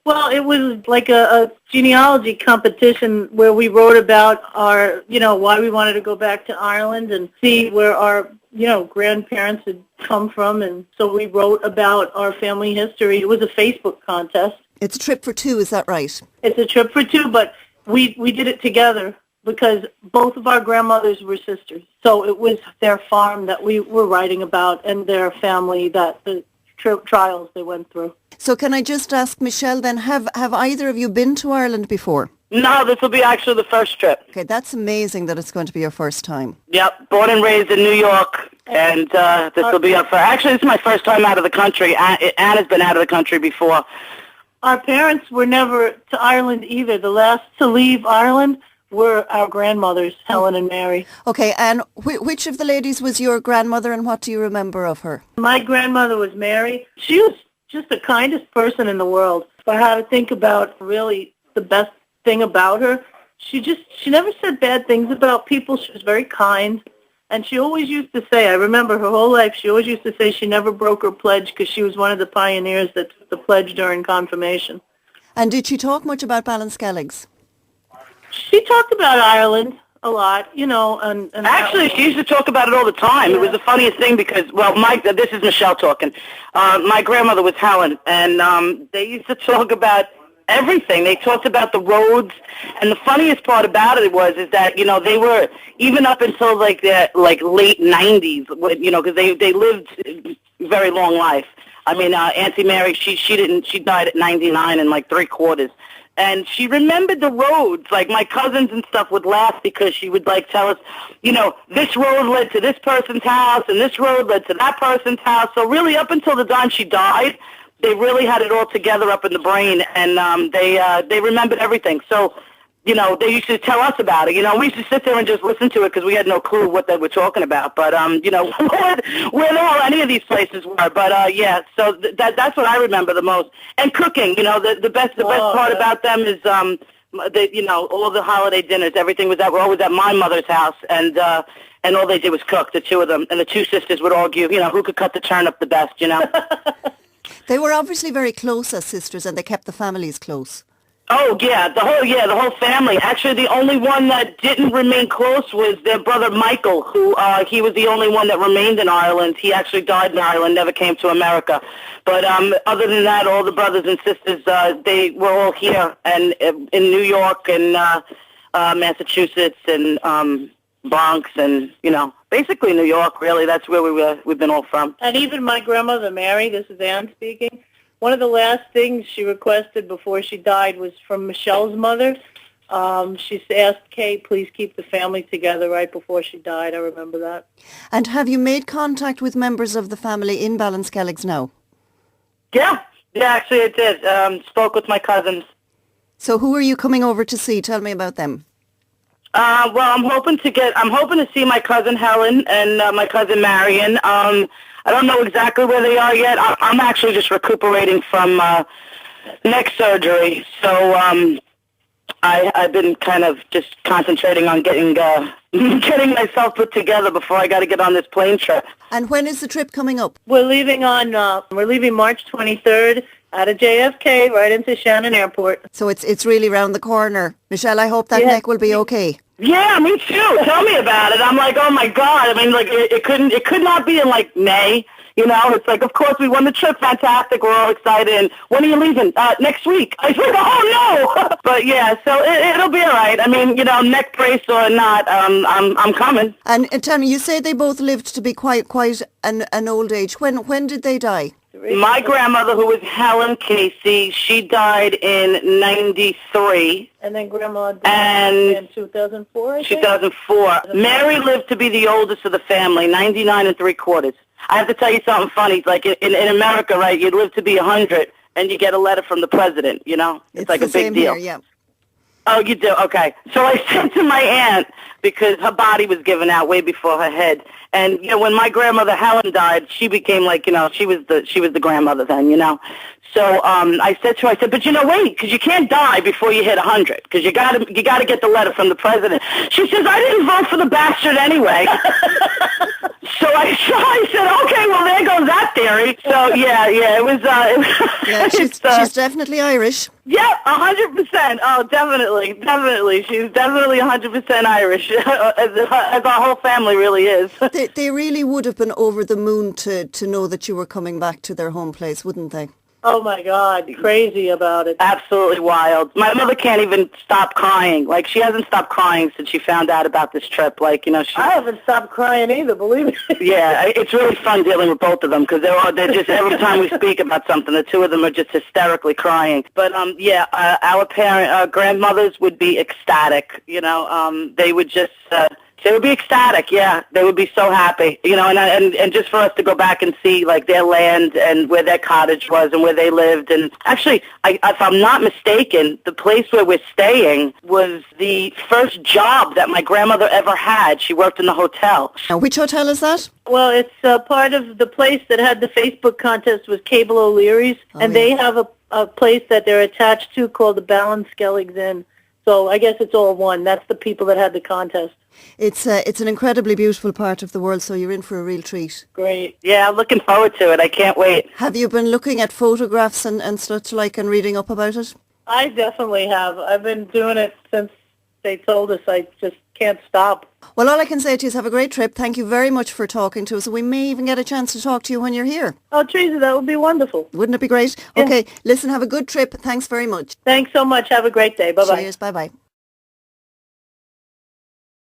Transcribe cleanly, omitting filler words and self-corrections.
Well, it was like a genealogy competition where we wrote about our, why we wanted to go back to Ireland and see where our, grandparents had come from. And so we wrote about our family history. It was a Facebook contest. It's a trip for two, is that right? It's a trip for two, but we did it together because both of our grandmothers were sisters. So it was their farm that we were writing about and their family that the trials they went through. So can I just ask Michele then, have either of you been to Ireland before? No, this will be actually the first trip. Okay, that's amazing that it's going to be your first time. Yep, born and raised in New York, and this will be actually, this is my first time out of the country. Anna's been out of the country before. Our parents were never to Ireland either. The last to leave Ireland were our grandmothers, Helen and Mary. Okay, and which of the ladies was your grandmother and what do you remember of her? My grandmother was Mary. She was just the kindest person in the world. If I had to think about really the best thing about her, she never said bad things about people. She was very kind. And she always used to say, I remember her whole life, she always used to say she never broke her pledge because she was one of the pioneers that took the pledge during confirmation. And did she talk much about Ballinskelligs? She talked about Ireland a lot, and actually, she used to talk about it all the time. Yeah. It was the funniest thing because, this is Michele talking. My grandmother was Helen, and they used to talk about everything. They talked about the roads, and the funniest part about it is that they were even up until like the late 90s, because they lived a very long life. I mean, Auntie Mary, she died at 99 and like 3/4. And she remembered the roads. Like, my cousins and stuff would laugh because she would, tell us, this road led to this person's house and this road led to that person's house. So really, up until the time she died, they really had it all together up in the brain, and they remembered everything. So, they used to tell us about it. We used to sit there and just listen to it because we had no clue what they were talking about. But, where the hell any of these places were. But, yeah, so that's what I remember the most. And cooking, the best part about them is, all the holiday dinners, everything was always at my mother's house. And all they did was cook, the two of them. And the two sisters would argue, who could cut the turnip the best, They were obviously very close as sisters, and they kept the families close. Oh, yeah, the whole family. Actually, the only one that didn't remain close was their brother Michael, who he was the only one that remained in Ireland. He actually died in Ireland, never came to America. But other than that, all the brothers and sisters, they were all here and in New York and Massachusetts and Bronx and, basically New York, really. That's where we've been all from. And even my grandmother, Mary, this is Anne speaking, one of the last things she requested before she died was from Michele's mother. She asked Kay, please keep the family together right before she died. I remember that. And have you made contact with members of the family in Ballinskelligs now? Yeah, actually I did. Spoke with my cousins. So who are you coming over to see? Tell me about them. Well, I'm hoping to see my cousin Helen and my cousin Marion. I don't know exactly where they are yet. I'm actually just recuperating from neck surgery, so I've been kind of just concentrating on getting myself put together before I got to get on this plane trip. And when is the trip coming up? We're leaving March 23rd out of JFK right into Shannon Airport. So it's really round the corner. Michele, I hope that neck will be okay. Yeah, me too. Tell me about it. I'm like, oh my God. I mean, it could not be in May. It's like, of course, we won the trip. Fantastic. We're all excited. And when are you leaving? Next week. I said, oh no. But yeah, so it'll be all right. I mean, neck brace or not, I'm coming. And tell me, you say they both lived to be quite an old age. When did they die? My grandmother, who was Helen Casey, she died in 93. And then Grandma died in 2004, I think? 2004. Mary lived to be the oldest of the family, 99 3/4. I have to tell you something funny. Like in America, right, you live to be 100, and you get a letter from the president, It's like a big deal. Here, yeah. Oh, you do? Okay. So I said to my aunt, because her body was given out way before her head, And when my grandmother Helen died, she became like, she was the grandmother then, So I said to her, but wait, because you can't die before you hit 100, because you got to get the letter from the president. She says, I didn't vote for the bastard anyway. So I said, okay, well there goes that theory. So it was. Yeah, she's definitely Irish. Yeah, 100%. Oh, definitely. She's definitely 100% Irish, as our whole family really is. They really would have been over the moon to know that you were coming back to their home place, wouldn't they? Oh, my God. Crazy about it. Absolutely wild. My mother can't even stop crying. Like, she hasn't stopped crying since she found out about this trip. Like, I haven't stopped crying either, believe me. Yeah, it's really fun dealing with both of them because they're just, every time we speak about something, the two of them are just hysterically crying. But, our grandmothers would be ecstatic, they would just... They would be ecstatic, yeah. They would be so happy, and just for us to go back and see, like, their land and where their cottage was and where they lived. And actually, if I'm not mistaken, the place where we're staying was the first job that my grandmother ever had. She worked in the hotel. Now, which hotel is that? Well, it's part of the place that had the Facebook contest with Cable O'Leary's, and they have a place that they're attached to called the Ballinskelligs Inn. So I guess it's all one. That's the people that had the contest. It's an incredibly beautiful part of the world, so you're in for a real treat. Great. Yeah, I'm looking forward to it. I can't wait. Have you been looking at photographs and such like and reading up about it? I definitely have. I've been doing it since they told us. I just can't stop. Well, all I can say to you is have a great trip. Thank you very much for talking to us. We may even get a chance to talk to you when you're here. Oh, Teresa, that would be wonderful. Wouldn't it be great? Yeah. Okay, listen, have a good trip. Thanks very much. Thanks so much. Have a great day. Bye-bye. Cheers. Bye-bye.